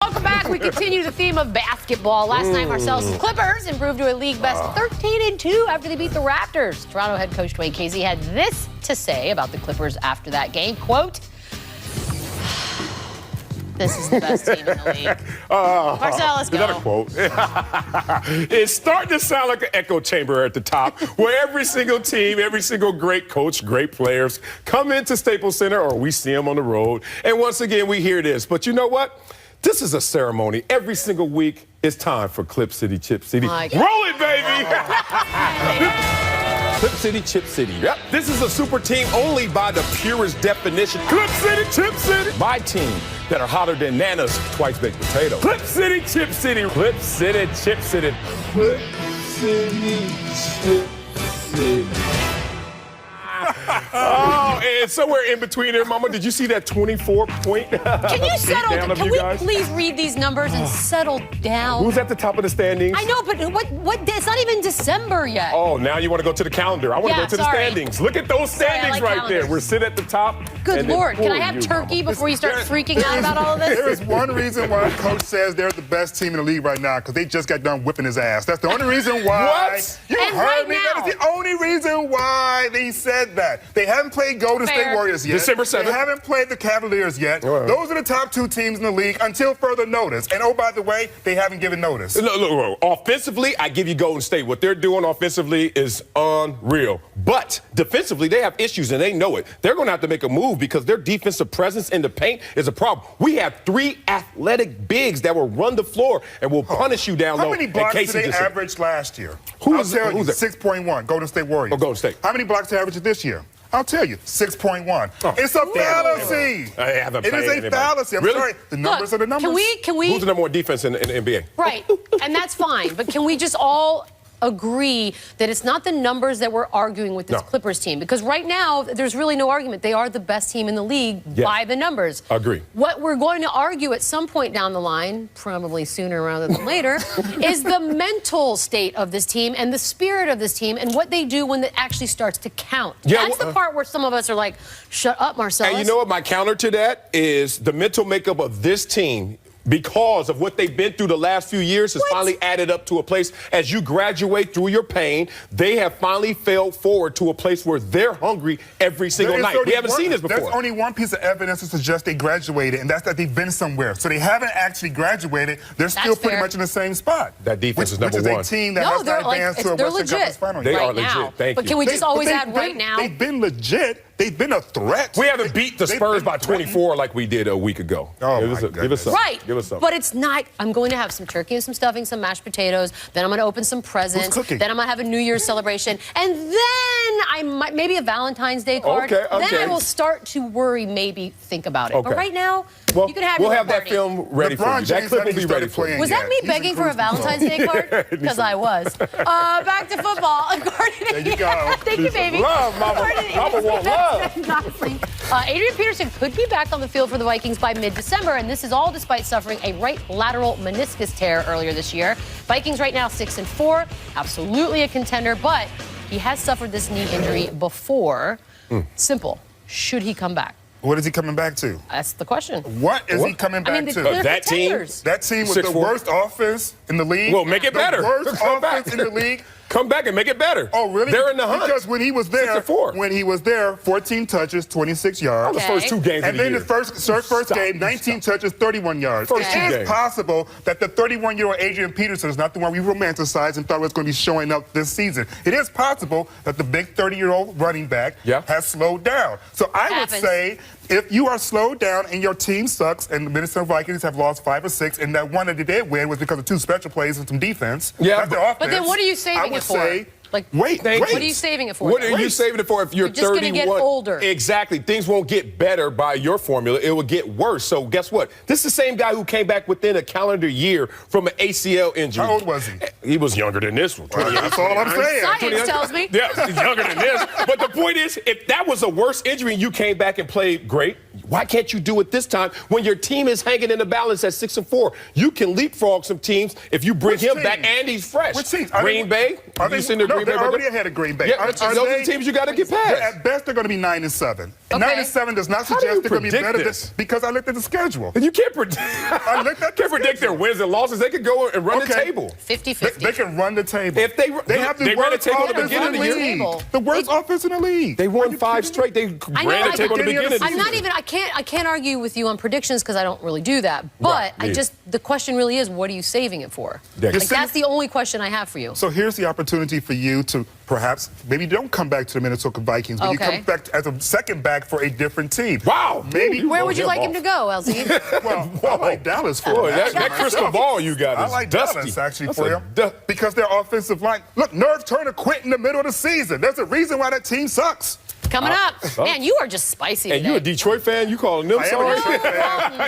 Welcome back. We continue the theme of basketball. Last night, Marcellus' Clippers improved to a league best 13-2 after they beat the Raptors. Toronto head coach Dwayne Casey had this to say about the Clippers after that game. Quote, "This is the best team in the league." Marcellus, go. Is that a quote? It's starting to sound like an echo chamber at the top, where every single team, every single great coach, great players come into Staples Center, or we see them on the road, and once again we hear this. But you know what? This is a ceremony. Every single week, it's time for Clip City, Chip City. Roll it, baby! Clip City, Chip City. Yep. This is a super team only by the purest definition. Clip City, Chip City. My team that are hotter than Nana's twice baked potato. Clip City, Chip City. Clip City, Chip City. Clip City, Chip City. Oh, and somewhere in between there, Mama, did you see that 24-point? Can you settle down? Can we please read these numbers and settle down? Who's at the top of the standings? I know, but what? It's not even December yet. Oh, now you want to go to the calendar. I want to go to the standings. Look at those standings right there. We're sitting at the top. Good Lord. Can I have turkey before you start freaking out about all of this? There is one reason why Coach says they're the best team in the league right now, because they just got done whipping his ass. That's the only reason why. What? You heard me. That is the only reason why they said that. They haven't played Golden State Warriors yet. December 7th. They haven't played the Cavaliers yet. Those are the top two teams in the league until further notice. And oh, by the way, they haven't given notice. Look, offensively, I give you Golden State. What they're doing offensively is unreal. But defensively, they have issues, and they know it. They're going to have to make a move because their defensive presence in the paint is a problem. We have 3 athletic bigs that will run the floor and will punish you down low. How many blocks did they average last year? Who's 6.1, Golden State Warriors. Oh, Golden State. How many blocks they average this year? I'll tell you, 6.1. It's a fallacy. It is a fallacy. I'm sorry. The numbers are the numbers. Can we? Who's the number 1 defense in the NBA? Right, and that's fine. But can we just all agree that it's not the numbers that we're arguing with this Clippers team? Because right now, there's really no argument. They are the best team in the league by the numbers. Agree. What we're going to argue at some point down the line, probably sooner rather than later, is the mental state of this team and the spirit of this team and what they do when it actually starts to count. That's the part where some of us are like, shut up, Marcellus. And you know what? My counter to that is the mental makeup of this team, because of what they've been through the last few years, has finally added up to a place. As you graduate through your pain, they have finally failed forward to a place where they're hungry every single night. We haven't seen this before. There's only one piece of evidence to suggest they graduated, and that's that they've been somewhere. So they haven't actually graduated. They're still pretty much in the same spot. That defense is number one. Which is a team that has not advanced to a Western Conference Final. They are legit. Thank you. But can we just always add right now? They've been legit. They've been a threat. We haven't beat the Spurs by 24 like we did a week ago. Oh, give us some. Right. Give us some. But it's not. I'm going to have some turkey and some stuffing, some mashed potatoes. Then I'm going to open some presents. Who's cooking? Then I'm going to have a New Year's celebration. And then I might, maybe a Valentine's Day card. Okay. Then I will start to worry, maybe think about it. Okay. But right now, well, you can have we'll your have party. that film ready for you. That clip will be ready for you. Was that me begging for a Valentine's Day card? Because I was. Back to football. There you go. Thank you, baby. Love, Mama. Mama want love. Adrian Peterson could be back on the field for the Vikings by mid-December, and this is all despite suffering a right lateral meniscus tear earlier this year. Vikings right now 6-4, absolutely a contender, but he has suffered this knee injury before. Simple. Should he come back? What is he coming back to? That's the question. What is he coming back to? That team? That team was the worst offense in the league. Well, make it better. The worst offense in the league. Come back and make it better. Oh, really? They're in the hunt. Because when he was there, 14 touches, 26 yards. The first 2 games and of the then year. the first game, 19 touches, 31 yards. It is possible that the 31-year-old Adrian Peterson is not the one we romanticized and thought was going to be showing up this season. It is possible that the big 30-year-old running back has slowed down. So I would say, if you are slowed down and your team sucks, and the Minnesota Vikings have lost 5 or 6, and that one that they did win was because of 2 special plays and some defense. That's the offense. But then what are you saving it for? Wait. What are you saving it for? What are you saving it for if you're 31? You're just going to get older. Exactly. Things won't get better by your formula. It will get worse. So guess what? This is the same guy who came back within a calendar year from an ACL injury. How old was he? He was younger than this one. Well, that's all I'm saying. Science tells me. Yeah, he's younger than this. But the point is, if that was a worse injury and you came back and played great, Why can't you do it this time when your team is hanging in the balance at 6-4? You can leapfrog some teams if you bring him back and he's fresh. Which teams? Green Bay? Are they, seen the Green Bay? They're already ahead of Green Bay. Yeah, those are the teams you got to get past. At best, they're going to be 9-7. Okay. 9-7 does not suggest they're going to be better because I looked at the schedule. And you can't predict. Their wins and losses. They could go and run the table. 50-50. They can run the table. If they have the worst offense in the league. The worst offense in the league. They won 5 straight. They ran the table at the beginning of the season. I'm not even. I can't argue with you on predictions because I don't really do that. But the question really is, what are you saving it for? Like, that's the only question I have for you. So here's the opportunity for you to perhaps maybe don't come back to the Minnesota Vikings, but you come back as a second back for a different team. Wow. Maybe. Where would you like him to go, LZ? Well, I like Dallas for him. That crystal ball you got is I like dusty. Dallas actually for him because their offensive line. Look, Nerve Turner quit in the middle of the season. There's a reason why that team sucks. Coming up. Man, you are just spicy today. And you a Detroit fan? You calling them sorry?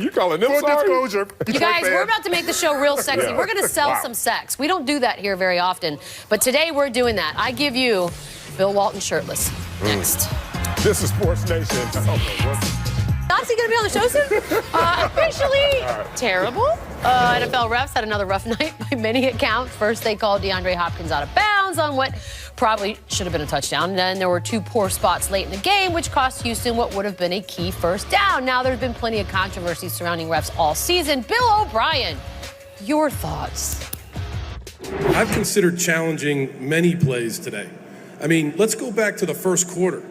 You calling them sorry? Full disclosure. You guys, we're about to make the show real sexy. We're going to sell some sex. We don't do that here very often. But today we're doing that. I give you Bill Walton shirtless. Next. This is SportsNation. Is he going to be on the show soon? Officially terrible. NFL refs had another rough night by many accounts. First, they called DeAndre Hopkins out of bounds on what probably should have been a touchdown. And then there were 2 poor spots late in the game, which cost Houston what would have been a key first down. Now, there's been plenty of controversy surrounding refs all season. Bill O'Brien, your thoughts? I've considered challenging many plays today. I mean, let's go back to the first quarter.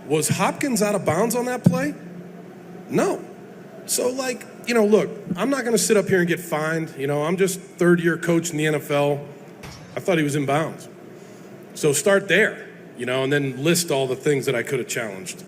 Was Hopkins out of bounds on that play? No. So, look, I'm not going to sit up here and get fined. I'm just third-year coach in the NFL. I thought he was in bounds. So start there, and then list all the things that I could have challenged.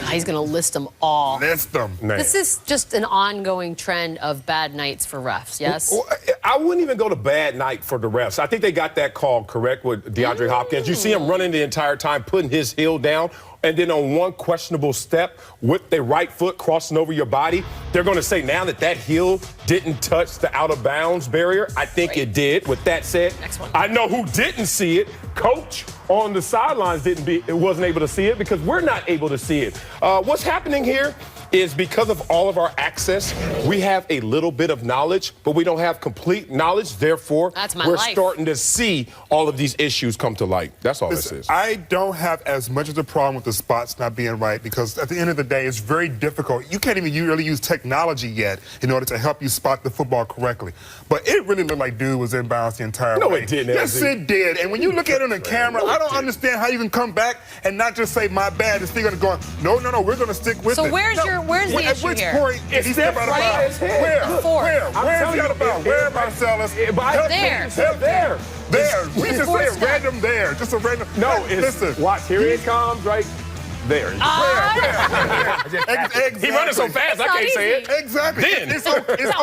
He's going to list them all. List them. This is just an ongoing trend of bad nights for refs, yes? Well, I wouldn't even go to bad night for the refs. I think they got that call correct with DeAndre Hopkins. You see him running the entire time, putting his heel down, and then on one questionable step with their right foot crossing over your body, they're going to say now that heel didn't touch the out-of-bounds barrier. I think it did. With that said, I know who didn't see it. Coach on the sidelines wasn't able to see it because we're not able to see it. What's happening here is because of all of our access, we have a little bit of knowledge, but we don't have complete knowledge. Therefore, we're starting to see all of these issues come to light. That's all this is. I don't have as much of a problem with the spots not being right because at the end of the day, it's very difficult. You can't even really use technology yet in order to help you spot the football correctly. But it really looked like dude was inbounds the entire way. No, it didn't. Yes, it did. And when you look at it on the camera, I don't understand how you can come back and not just say, my bad, and still going to go, no, we're going to stick with it. So where's the issue At which here? point is he out of bounds? Where is he out of bounds? Where, Marcellus? There. There. We just say a random there. Just a random. No, it's, watch, here he comes, right there. Exactly. He running so fast, I can't say it. Exactly. It's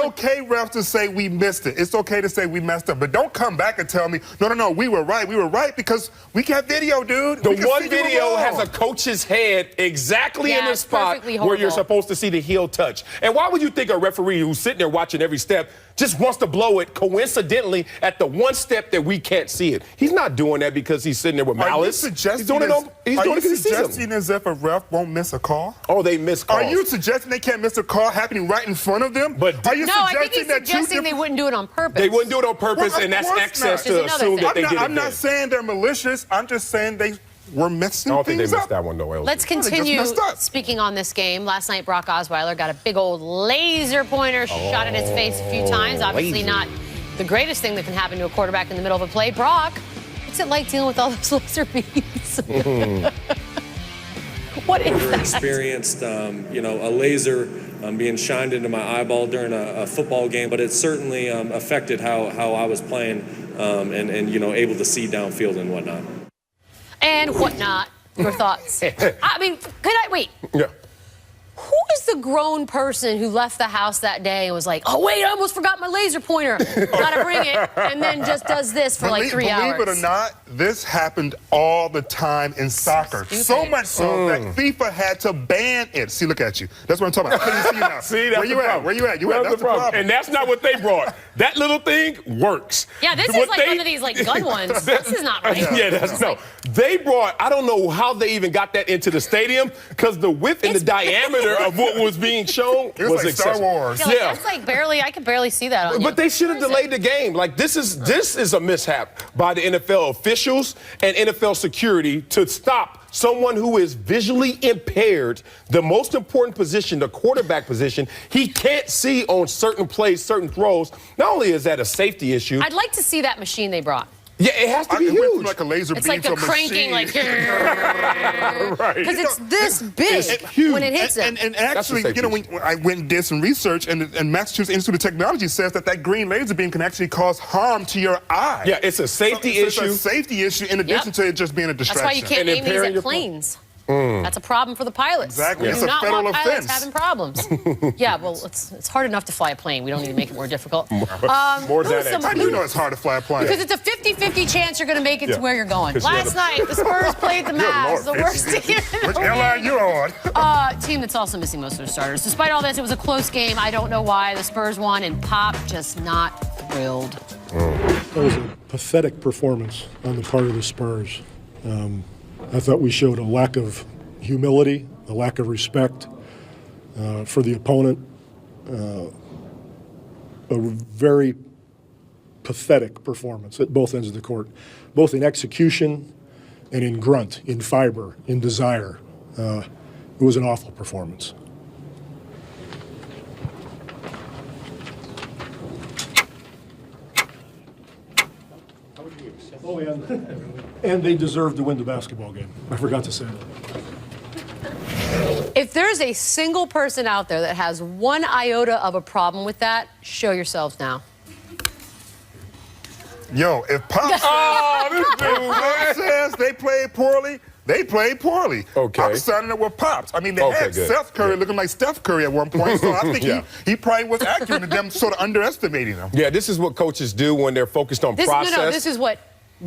okay, refs, to say we missed it. It's okay to say we messed up. But don't come back and tell me, no, we were right. We were right because we got video, dude. The one video has a coach's head exactly in the spot where you're supposed to see the heel touch. And why would you think a referee who's sitting there watching every step just wants to blow it coincidentally at the one step that we can't see it? He's not doing that because he's sitting there with malice. He's doing it because he sees him. As if a ref won't miss a call? Oh, they miss calls. Are you suggesting they can't miss a call happening right in front of them? But are you I think he's suggesting they wouldn't do it on purpose. They wouldn't do it on purpose, and that's excess to assume that they did it. I'm not saying they're malicious. I'm just saying they were messing things up. I don't think they missed that one, though. Let's continue speaking on this game. Last night, Brock Osweiler got a big old laser pointer shot at his face a few times. Obviously not the greatest thing that can happen to a quarterback in the middle of a play. Brock, what's it like dealing with all those laser beams? What is that? Experienced, a laser being shined into my eyeball during a football game, but it certainly affected how I was playing and able to see downfield and whatnot. And whatnot. Your thoughts? I mean, wait. Yeah. Who is the grown person who left the house that day and was like, oh, wait, I almost forgot my laser pointer. Gotta bring it. And then just does this for like 3 hours. Believe it or not, this happened all the time in soccer. So much so that FIFA had to ban it. See, look at you. That's what I'm talking about. I couldn't see you now. See, that's Where you at? That's the problem. And that's not what they brought. That little thing works. Yeah, this is like one of these like gun ones. This is not right. They brought, I don't know how they even got that into the stadium because the width and the diameter theater of what was being shown It was like Star excessive. Wars. Yeah, that's like barely. I could barely see that on you. But they should have delayed the game. Like this is a mishap by the NFL officials and NFL security to stop someone who is visually impaired, the most important position, the quarterback position. He can't see on certain plays, certain throws. Not only is that a safety issue. I'd like to see that machine they brought. Yeah, it has to be It went huge. from like a laser It's beam like to the a cranking, machine. like Right. because it's this big It's huge. when it hits them. And actually, safety when I went and did some research, and Massachusetts Institute of Technology says that green laser beam can actually cause harm to your eye. Yeah, it's a safety So issue. It's a safety issue in addition to it just being a distraction. That's why you can't And aim these impairing at your planes. That's a problem for the pilots. Exactly. We It's do a not federal want pilots offense. having problems. Yeah, well, it's hard enough to fly a plane. We don't need to make it more difficult. More who than are some- How do you know it's hard to fly a plane? Because it's a 50-50 chance you're going to make it Yeah. to where you're going. 'Cause you're Last night, the Spurs played the Mavs, the worst team in Which the airline league. you on? Team that's also missing most of their starters. Despite all this, it was a close game. I don't know why. The Spurs won, and Pop just not thrilled. That was a pathetic performance on the part of the Spurs. I thought we showed a lack of humility, a lack of respect for the opponent. A very pathetic performance at both ends of the court, both in execution and in grunt, in fiber, in desire. It was an awful performance. Oh, and they deserved to win the basketball game. I forgot to say that. If there's a single person out there that has one iota of a problem with that, show yourselves now. Yo, if Pop says they played poorly, they played poorly. Okay. I'm signing up with Pops. I mean, they Okay, had good. Steph Curry looking like Steph Curry at one point, so I think Yeah. he probably was accurate in them sort of underestimating him. Yeah, this is what coaches do when they're focused on process. No, this is what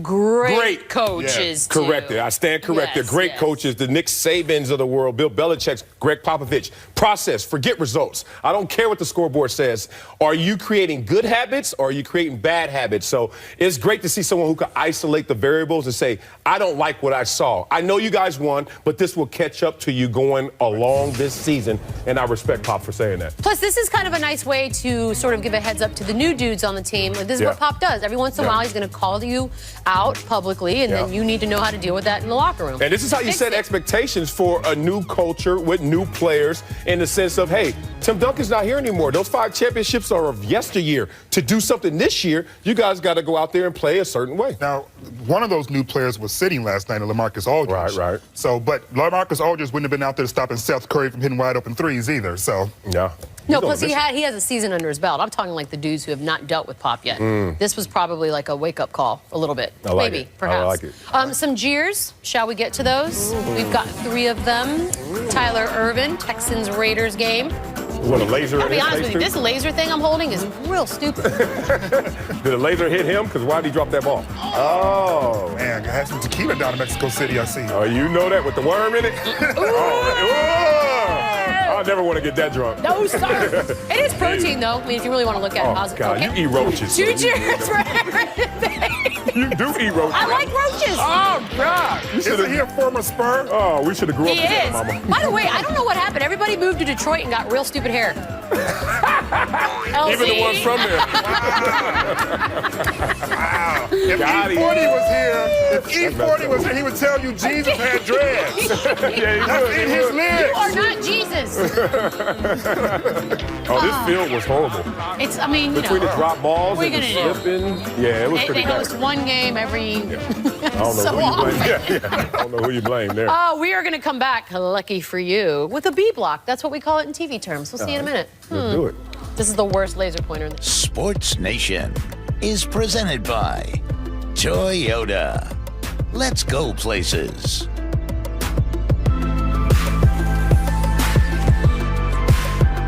great coaches do. Corrected. I stand corrected. Yes, Great yes. coaches, the Nick Sabans of the world, Bill Belichick's, Gregg Popovich. Process, forget results. I don't care what the scoreboard says. Are you creating good habits or are you creating bad habits? So it's great to see someone who can isolate the variables and say, I don't like what I saw. I know you guys won, but this will catch up to you going along this season. And I respect Pop for saying that. Plus, this is kind of a nice way to sort of give a heads up to the new dudes on the team. This is Yeah. what Pop does. Every once in a while, he's going to call you out publicly, and then you need to know how to deal with that in the locker room. And this is how you Fix set it. expectations for a new culture with new players in the sense of, hey, Tim Duncan's not here anymore. Those 5 championships are of yesteryear. To do something this year, you guys got to go out there and play a certain way. Now, one of those new players was sitting last night, LaMarcus Aldridge. Right. So, but LaMarcus Aldridge wouldn't have been out there stopping Steph Curry from hitting wide open threes either. So, Yeah. No, plus he has a season under his belt. I'm talking like the dudes who have not dealt with Pop yet. This was probably like a wake-up call, a little bit. I like Maybe, it. perhaps. I like it. Some jeers. Shall we get to those? We've got 3 of them. Tyler Irvin, Texans-Raiders game. What, a laser I'll in be his honest face with you, too? this laser thing I'm holding is real stupid. Did a laser hit him? Because why did he drop that ball? Oh. man, I had some tequila down in Mexico City, I see. Oh, you know that with the worm in it? I never want to get that drunk. No, sir. It is protein, though. I mean, if you really want to look at it. Oh, God, you eat roaches. 2 cheers for everything. You do eat roaches. I like roaches. Oh, God. You Isn't he a former Spur? Oh, we should have grew up He together, is. Mama. By the way, I don't know what happened. Everybody moved to Detroit and got real stupid hair. Even the ones from there. Wow. If Got him. E40 was here, he would tell you Jesus had dreads. Yeah, That's he in would. his You lips. are not Jesus. Oh, this field was horrible. It's, I mean, you Between the know. drop balls What are and you the gonna do? slipping. Yeah, it was They pretty bad. host one game every I don't know so who you often. blame. Yeah. I don't know who you blame there. We are going to come back, lucky for you, with a B block. That's what we call it in TV terms. We'll see you in a minute. Let's do it. This is the worst laser pointer in the Sports Nation is presented by Toyota. Let's go places.